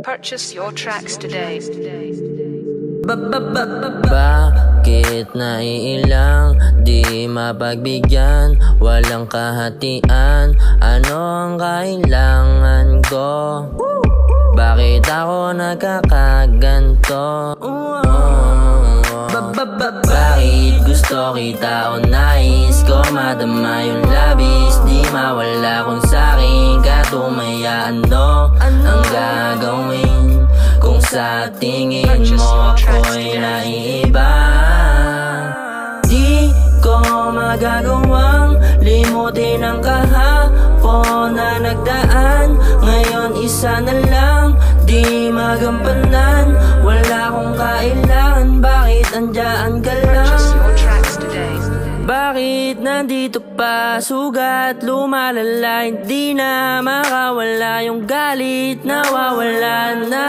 Purchase your tracks today. Bakit naiilang, di mapagbigyan, walang kahatian? Ano ang kailangan ko? Bakit ako nagkakaganto? Bakit gusto kita o nais ko madama yung labis? Di mawala kung sa'kin ka tumaya. Ano ang gagawin kung sa tingin mo ako'y naiiba? Di ko magagawang limutin ang kahapon na nagdaan. Ngayon isa na lang, di magampanan. Wala akong kailangan, bakit andyan ka lang? Purchase your tracks today. Bakit nandito pa? Sugat lumalala, hindi na makawala. Yung galit nawawala na.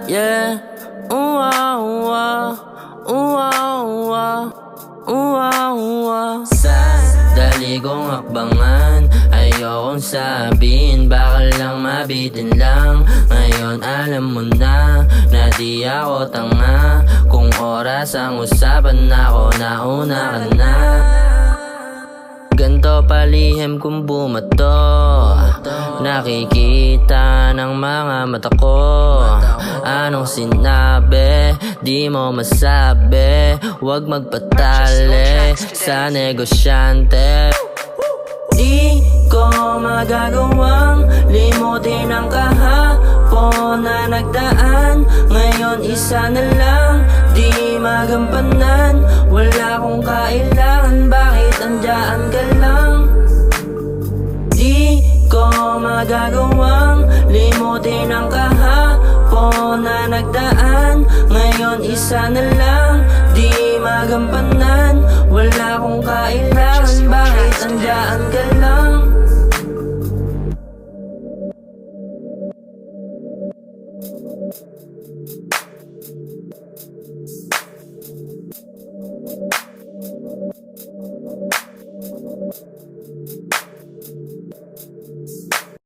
Yeah. Sa dali kong hakbangan, ayokong sabihin, baka lang mabitin lang. Ngayon alam mo na di ako tanga. Kung oras ang usapan, ako nauna ka na. Ganto palihim kung bumato, nakikita ng mga mata ko. Anong sinabi, di mo masabi. Huwag magpatali sa negosyante. Di ko magagawang limutin ang kahapon na nagdaan. Ngayon isa na lang, di magampanan. Wala akong kailangan, bakit andyan ka lang? Di ko magagawang limutin ang kahapon na nagdaan. Ngayon isa na lang, di magampanan.